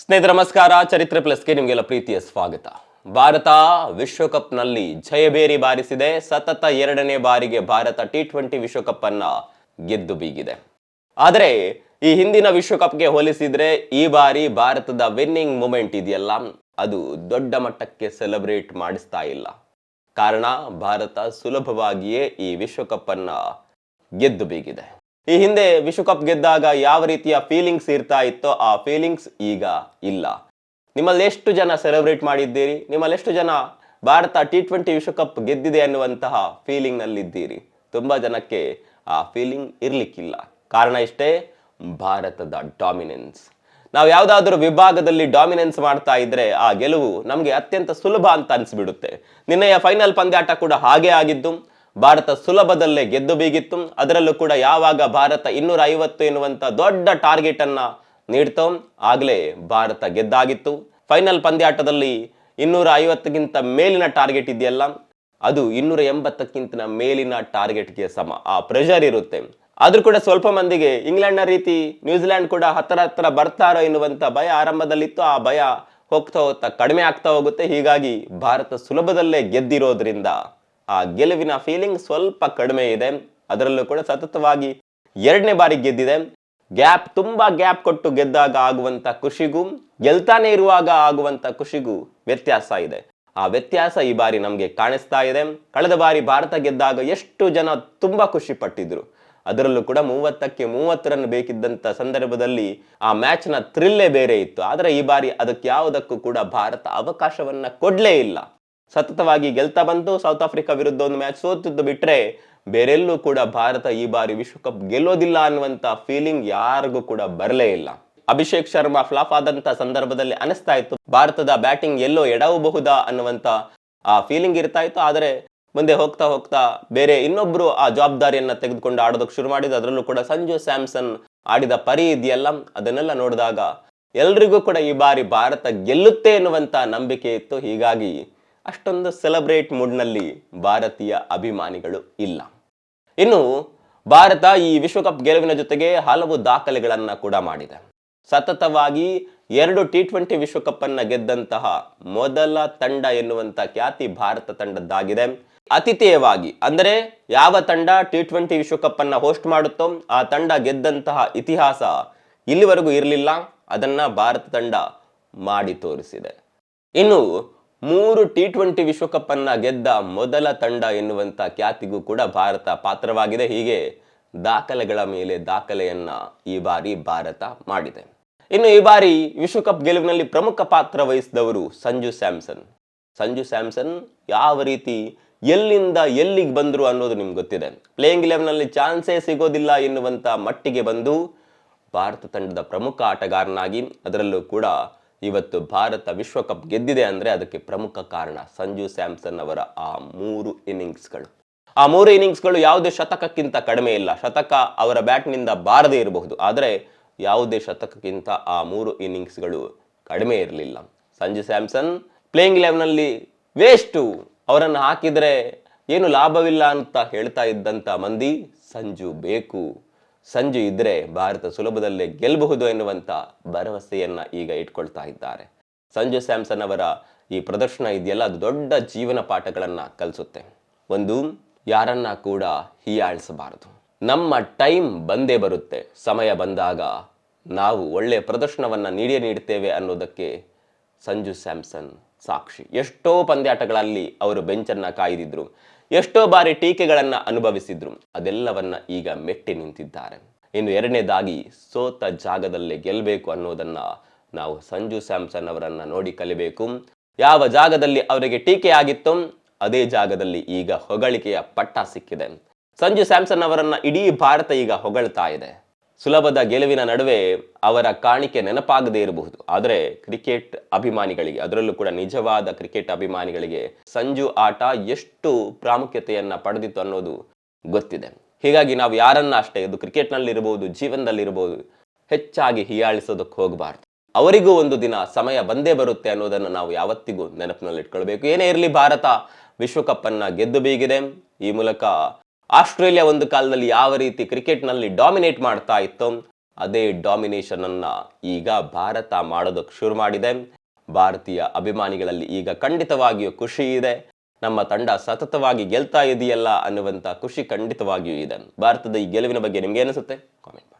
ಸ್ನೇಹಿತರೆ ನಮಸ್ಕಾರ. ಚರಿತ್ರೆ ಪ್ಲಸ್ಗೆ ನಿಮಗೆಲ್ಲ ಪ್ರೀತಿಯ ಸ್ವಾಗತ. ಭಾರತ ವಿಶ್ವಕಪ್ನಲ್ಲಿ ಜಯಬೇರಿ ಬಾರಿಸಿದೆ. ಸತತ 2ನೇ ಬಾರಿಗೆ ಭಾರತ T20 ವಿಶ್ವಕಪ್ ಅನ್ನ ಗೆದ್ದು ಬೀಗಿದೆ. ಆದರೆ ಈ ಹಿಂದಿನ ವಿಶ್ವಕಪ್ಗೆ ಹೋಲಿಸಿದ್ರೆ ಈ ಬಾರಿ ಭಾರತದ ವಿನ್ನಿಂಗ್ ಮೂಮೆಂಟ್ ಇದೆಯಲ್ಲ, ಅದು ದೊಡ್ಡ ಮಟ್ಟಕ್ಕೆ ಸೆಲೆಬ್ರೇಟ್ ಮಾಡಿಸ್ತಾ ಇಲ್ಲ. ಕಾರಣ ಭಾರತ ಸುಲಭವಾಗಿಯೇ ಈ ವಿಶ್ವಕಪ್ ಅನ್ನ ಗೆದ್ದು ಬೀಗಿದೆ. ಈ ಹಿಂದೆ ವಿಶ್ವಕಪ್ ಗೆದ್ದಾಗ ಯಾವ ರೀತಿಯ ಫೀಲಿಂಗ್ಸ್ ಇರ್ತಾ ಇತ್ತೋ ಆ ಫೀಲಿಂಗ್ಸ್ ಈಗ ಇಲ್ಲ. ನಿಮ್ಮಲ್ಲಿ ಎಷ್ಟು ಜನ ಸೆಲೆಬ್ರೇಟ್ ಮಾಡಿದ್ದೀರಿ? ನಿಮ್ಮಲ್ಲಿ ಎಷ್ಟು ಜನ ಭಾರತ T20 ವಿಶ್ವಕಪ್ ಗೆದ್ದಿದೆ ಅನ್ನುವಂತಹ ಫೀಲಿಂಗ್ ನಲ್ಲಿದ್ದೀರಿ? ತುಂಬಾ ಜನಕ್ಕೆ ಆ ಫೀಲಿಂಗ್ ಇರ್ಲಿಕ್ಕಿಲ್ಲ. ಕಾರಣ ಇಷ್ಟೇ, ಭಾರತದ ಡಾಮಿನೆನ್ಸ್. ನಾವು ಯಾವುದಾದ್ರೂ ವಿಭಾಗದಲ್ಲಿ ಡಾಮಿನೆನ್ಸ್ ಮಾಡ್ತಾ ಇದ್ರೆ ಆ ಗೆಲುವು ನಮಗೆ ಅತ್ಯಂತ ಸುಲಭ ಅಂತ ಅನ್ಸ್ಬಿಡುತ್ತೆ. ನಿನ್ನೆಯ ಫೈನಲ್ ಪಂದ್ಯಾಟ ಕೂಡ ಹಾಗೆ ಆಗಿದ್ದು. ಭಾರತ ಸುಲಭದಲ್ಲೇ ಗೆದ್ದು ಬೀಗಿತ್ತು. ಅದರಲ್ಲೂ ಕೂಡ ಯಾವಾಗ ಭಾರತ 250 ಎನ್ನುವಂತ ದೊಡ್ಡ ಟಾರ್ಗೆಟ್ ಅನ್ನ ನೀಡ್ತೋ ಆಗ್ಲೇ ಭಾರತ ಗೆದ್ದಾಗಿತ್ತು. ಫೈನಲ್ ಪಂದ್ಯಾಟದಲ್ಲಿ 250ಗಿಂತ ಮೇಲಿನ ಟಾರ್ಗೆಟ್ ಇದೆಯಲ್ಲ, ಅದು 280ಕ್ಕಿಂತ ಮೇಲಿನ ಟಾರ್ಗೆಟ್ಗೆ ಸಮ. ಆ ಪ್ರೆಷರ್ ಇರುತ್ತೆ. ಆದ್ರೂ ಕೂಡ ಸ್ವಲ್ಪ ಮಂದಿಗೆ ಇಂಗ್ಲೆಂಡ್ ನ ರೀತಿ ನ್ಯೂಜಿಲೆಂಡ್ ಕೂಡ ಹತ್ರ ಬರ್ತಾರೋ ಎನ್ನುವಂತ ಭಯ ಆರಂಭದಲ್ಲಿತ್ತು. ಆ ಭಯ ಹೋಗ್ತಾ ಹೋಗ್ತಾ ಕಡಿಮೆ ಆಗ್ತಾ ಹೋಗುತ್ತೆ. ಹೀಗಾಗಿ ಭಾರತ ಸುಲಭದಲ್ಲೇ ಗೆದ್ದಿರೋದ್ರಿಂದ ಆ ಗೆಲುವಿನ ಫೀಲಿಂಗ್ ಸ್ವಲ್ಪ ಕಡಿಮೆ ಇದೆ. ಅದರಲ್ಲೂ ಕೂಡ ಸತತವಾಗಿ 2ನೇ ಬಾರಿ ಗೆದ್ದಿದೆ. ತುಂಬಾ ಗ್ಯಾಪ್ ಕೊಟ್ಟು ಗೆದ್ದಾಗ ಆಗುವಂತ ಖುಷಿಗೂ ಗೆಲ್ತಾನೆ ಇರುವಾಗ ಆಗುವಂತ ಖುಷಿಗೂ ವ್ಯತ್ಯಾಸ ಇದೆ. ಆ ವ್ಯತ್ಯಾಸ ಈ ಬಾರಿ ನಮ್ಗೆ ಕಾಣಿಸ್ತಾ ಇದೆ. ಕಳೆದ ಬಾರಿ ಭಾರತ ಗೆದ್ದಾಗ ಎಷ್ಟು ಜನ ತುಂಬಾ ಖುಷಿ ಪಟ್ಟಿದ್ರು. ಅದರಲ್ಲೂ ಕೂಡ 30ಕ್ಕೆ 30 ರನ್ ಬೇಕಿದ್ದಂತ ಸಂದರ್ಭದಲ್ಲಿ ಆ ಮ್ಯಾಚ್ ನ ಥ್ರಿಲ್ಲೇ ಬೇರೆ ಇತ್ತು. ಆದ್ರೆ ಈ ಬಾರಿ ಅದಕ್ಕೆ ಯಾವುದಕ್ಕೂ ಕೂಡ ಭಾರತ ಅವಕಾಶವನ್ನ ಕೊಡ್ಲೇ ಇಲ್ಲ. ಸತತವಾಗಿ ಗೆಲ್ತಾ ಬಂತು. ಸೌತ್ ಆಫ್ರಿಕಾ ವಿರುದ್ಧ ಒಂದು ಮ್ಯಾಚ್ ಸೋತಿದ್ದು ಬಿಟ್ರೆ ಬೇರೆಲ್ಲೂ ಕೂಡ ಭಾರತ ಈ ಬಾರಿ ವಿಶ್ವಕಪ್ ಗೆಲ್ಲೋದಿಲ್ಲ ಅನ್ನುವಂತ ಫೀಲಿಂಗ್ ಯಾರಿಗೂ ಕೂಡ ಬರಲೇ ಇಲ್ಲ. ಅಭಿಷೇಕ್ ಶರ್ಮಾ ಫ್ಲಾಪ್ ಆದಂತ ಸಂದರ್ಭದಲ್ಲಿ ಅನಿಸ್ತಾ ಇತ್ತು ಭಾರತದ ಬ್ಯಾಟಿಂಗ್ ಎಲ್ಲೋ ಎಡವಬಹುದಾ ಅನ್ನುವಂತ ಆ ಫೀಲಿಂಗ್ ಇರ್ತಾ ಇತ್ತು. ಆದ್ರೆ ಮುಂದೆ ಹೋಗ್ತಾ ಹೋಗ್ತಾ ಬೇರೆ ಇನ್ನೊಬ್ರು ಆ ಜವಾಬ್ದಾರಿಯನ್ನ ತೆಗೆದುಕೊಂಡು ಆಡೋದಕ್ಕೆ ಶುರು ಮಾಡಿದ್ರು. ಅದರಲ್ಲೂ ಕೂಡ ಸಂಜು ಸ್ಯಾಮ್ಸನ್ ಆಡಿದ ಪರಿ ಇದೆಯಲ್ಲ, ಅದನ್ನೆಲ್ಲ ನೋಡಿದಾಗ ಎಲ್ರಿಗೂ ಕೂಡ ಈ ಬಾರಿ ಭಾರತ ಗೆಲ್ಲುತ್ತೆ ಎನ್ನುವಂತ ನಂಬಿಕೆ ಇತ್ತು. ಹೀಗಾಗಿ ಅಷ್ಟೊಂದು ಸೆಲೆಬ್ರೇಟ್ ಮೂಡ್ನಲ್ಲಿ ಭಾರತೀಯ ಅಭಿಮಾನಿಗಳು ಇಲ್ಲ. ಇನ್ನು ಭಾರತ ಈ ವಿಶ್ವಕಪ್ ಗೆಲುವಿನ ಜೊತೆಗೆ ಹಲವು ದಾಖಲೆಗಳನ್ನ ಕೂಡ ಮಾಡಿದೆ. ಸತತವಾಗಿ 2 T20 ವಿಶ್ವಕಪ್ ಅನ್ನ ಗೆದ್ದಂತಹ ಮೊದಲ ತಂಡ ಎನ್ನುವಂತ ಖ್ಯಾತಿ ಭಾರತ ತಂಡದ್ದಾಗಿದೆ. ಅತಿಥೇಯವಾಗಿ ಅಂದರೆ ಯಾವ ತಂಡ T20 ವಿಶ್ವಕಪ್ ಅನ್ನ ಹೋಸ್ಟ್ ಮಾಡುತ್ತೋ ಆ ತಂಡ ಗೆದ್ದಂತಹ ಇತಿಹಾಸ ಇಲ್ಲಿವರೆಗೂ ಇರಲಿಲ್ಲ. ಅದನ್ನ ಭಾರತ ತಂಡ ಮಾಡಿ ತೋರಿಸಿದೆ. ಇನ್ನು 3 T20 ವಿಶ್ವಕಪ್ ಅನ್ನ ಗೆದ್ದ ಮೊದಲ ತಂಡ ಎನ್ನುವಂತ ಖ್ಯಾತಿಗೂ ಕೂಡ ಭಾರತ ಪಾತ್ರವಾಗಿದೆ. ಹೀಗೆ ದಾಖಲೆಗಳ ಮೇಲೆ ದಾಖಲೆಯನ್ನ ಈ ಬಾರಿ ಭಾರತ ಮಾಡಿದೆ. ಇನ್ನು ಈ ಬಾರಿ ವಿಶ್ವಕಪ್ ಗೆಲುವಿನಲ್ಲಿ ಪ್ರಮುಖ ಪಾತ್ರ ವಹಿಸಿದವರು ಸಂಜು ಸ್ಯಾಮ್ಸನ್ ಯಾವ ರೀತಿ ಎಲ್ಲಿಂದ ಎಲ್ಲಿಗೆ ಬಂದ್ರು ಅನ್ನೋದು ನಿಮ್ಗೆ ಗೊತ್ತಿದೆ. ಪ್ಲೇಯಿಂಗ್ 11 ನಲ್ಲಿ ಚಾನ್ಸೇ ಸಿಗೋದಿಲ್ಲ ಎನ್ನುವಂತ ಮಟ್ಟಿಗೆ ಬಂದು ಭಾರತ ತಂಡದ ಪ್ರಮುಖ ಆಟಗಾರನಾಗಿ, ಅದರಲ್ಲೂ ಕೂಡ ಇವತ್ತು ಭಾರತ ವಿಶ್ವಕಪ್ ಗೆದ್ದಿದೆ ಅಂದ್ರೆ ಅದಕ್ಕೆ ಪ್ರಮುಖ ಕಾರಣ ಸಂಜು ಸ್ಯಾಮ್ಸನ್ ಅವರ ಆ 3 ಇನ್ನಿಂಗ್ಸ್ಗಳು. ಆ 3 ಇನ್ನಿಂಗ್ಸ್ಗಳು ಯಾವುದೇ ಶತಕಕ್ಕಿಂತ ಕಡಿಮೆ ಇಲ್ಲ. ಶತಕ ಅವರ ಬ್ಯಾಟ್ನಿಂದ ಬಾರದೇ ಇರಬಹುದು, ಆದರೆ ಯಾವುದೇ ಶತಕಕ್ಕಿಂತ ಆ 3 ಇನ್ನಿಂಗ್ಸ್ಗಳು ಕಡಿಮೆ ಇರಲಿಲ್ಲ. ಸಂಜು ಸ್ಯಾಮ್ಸನ್ ಪ್ಲೇಯಿಂಗ್ 11 ನಲ್ಲಿ ವೇಸ್ಟು, ಅವರನ್ನು ಹಾಕಿದ್ರೆ ಏನು ಲಾಭವಿಲ್ಲ ಅಂತ ಹೇಳ್ತಾ ಇದ್ದಂತ ಮಂದಿ ಸಂಜು ಬೇಕು, ಸಂಜು ಇದ್ರೆ ಭಾರತ ಸುಲಭದಲ್ಲೇ ಗೆಲ್ಲಬಹುದು ಎನ್ನುವಂತ ಭರವಸೆಯನ್ನ ಈಗ ಇಟ್ಕೊಳ್ತಾ ಇದ್ದಾರೆ. ಸಂಜು ಸ್ಯಾಮ್ಸನ್ ಅವರ ಈ ಪ್ರದರ್ಶನ ಇದೆಯಲ್ಲ, ಅದು ದೊಡ್ಡ ಜೀವನ ಪಾಠಗಳನ್ನ ಕಲಿಸುತ್ತೆ. ಒಂದು, ಯಾರನ್ನ ಕೂಡ ಹೀಯಾಳಿಸಬಾರದು. ನಮ್ಮ ಟೈಮ್ ಬಂದೇ ಬರುತ್ತೆ. ಸಮಯ ಬಂದಾಗ ನಾವು ಒಳ್ಳೆಯ ಪ್ರದರ್ಶನವನ್ನ ನೀಡ್ತೇವೆ ಅನ್ನೋದಕ್ಕೆ ಸಂಜು ಸ್ಯಾಮ್ಸನ್ ಸಾಕ್ಷಿ. ಎಷ್ಟೋ ಪಂದ್ಯಾಟಗಳಲ್ಲಿ ಅವರು ಬೆಂಚನ್ನ ಕಾಯ್ದಿದ್ರು, ಎಷ್ಟೋ ಬಾರಿ ಟೀಕೆಗಳನ್ನ ಅನುಭವಿಸಿದ್ರು. ಅದೆಲ್ಲವನ್ನ ಈಗ ಮೆಟ್ಟಿ ನಿಂತಿದ್ದಾರೆ. ಇನ್ನು 2ನೇದಾಗಿ ಸೋತ ಜಾಗದಲ್ಲೇ ಗೆಲ್ಲಬೇಕು ಅನ್ನೋದನ್ನ ನಾವು ಸಂಜು ಸ್ಯಾಮ್ಸನ್ ಅವರನ್ನ ನೋಡಿ ಕಲಿಬೇಕು. ಯಾವ ಜಾಗದಲ್ಲಿ ಅವರಿಗೆ ಟೀಕೆ ಆಗಿತ್ತೋ ಅದೇ ಜಾಗದಲ್ಲಿ ಈಗ ಹೊಗಳಿಕೆಯ ಪಟ್ಟ ಸಿಕ್ಕಿದೆ. ಸಂಜು ಸ್ಯಾಮ್ಸನ್ ಅವರನ್ನ ಇಡೀ ಭಾರತ ಈಗ ಹೊಗಳ್ತಾ ಇದೆ. ಸುಲಭದ ಗೆಲುವಿನ ನಡುವೆ ಅವರ ಕಾಣಿಕೆ ನೆನಪಾಗದೇ ಇರಬಹುದು, ಆದರೆ ಕ್ರಿಕೆಟ್ ಅಭಿಮಾನಿಗಳಿಗೆ, ಅದರಲ್ಲೂ ಕೂಡ ನಿಜವಾದ ಕ್ರಿಕೆಟ್ ಅಭಿಮಾನಿಗಳಿಗೆ ಸಂಜು ಆಟ ಎಷ್ಟು ಪ್ರಾಮುಖ್ಯತೆಯನ್ನ ಪಡೆದಿತ್ತು ಅನ್ನೋದು ಗೊತ್ತಿದೆ. ಹೀಗಾಗಿ ನಾವು ಯಾರನ್ನ ಅಷ್ಟೇ, ಇದು ಕ್ರಿಕೆಟ್ನಲ್ಲಿ ಇರಬಹುದು, ಜೀವನದಲ್ಲಿರಬಹುದು, ಹೆಚ್ಚಾಗಿ ಹೀಯಾಳಿಸೋದಕ್ಕೆ ಹೋಗಬಾರ್ದು. ಅವರಿಗೂ ಒಂದು ದಿನ ಸಮಯ ಬಂದೇ ಬರುತ್ತೆ ಅನ್ನೋದನ್ನು ನಾವು ಯಾವತ್ತಿಗೂ ನೆನಪಿನಲ್ಲಿ ಇಟ್ಕೊಳ್ಬೇಕು. ಏನೇ ಇರಲಿ, ಭಾರತ ವಿಶ್ವಕಪ್ ಅನ್ನ ಗೆದ್ದು ಬೀಗಿದೆ. ಈ ಮೂಲಕ ಆಸ್ಟ್ರೇಲಿಯಾ ಒಂದು ಕಾಲದಲ್ಲಿ ಯಾವ ರೀತಿ ಕ್ರಿಕೆಟ್ನಲ್ಲಿ ಡಾಮಿನೇಟ್ ಮಾಡ್ತಾ ಇತ್ತು ಅದೇ ಡಾಮಿನೇಷನ್ ಅನ್ನ ಈಗ ಭಾರತ ಮಾಡೋದಕ್ಕೆ ಶುರು ಮಾಡಿದೆ. ಭಾರತೀಯ ಅಭಿಮಾನಿಗಳಲ್ಲಿ ಈಗ ಖಂಡಿತವಾಗಿಯೂ ಖುಷಿ ಇದೆ. ನಮ್ಮ ತಂಡ ಸತತವಾಗಿ ಗೆಲ್ತಾ ಇದೆಯಲ್ಲ ಅನ್ನುವಂಥ ಖುಷಿ ಖಂಡಿತವಾಗಿಯೂ ಇದೆ. ಭಾರತದ ಈ ಗೆಲುವಿನ ಬಗ್ಗೆ ನಿಮ್ಗೆ ಅನಿಸುತ್ತೆ? ಕಾಮೆಂಟ್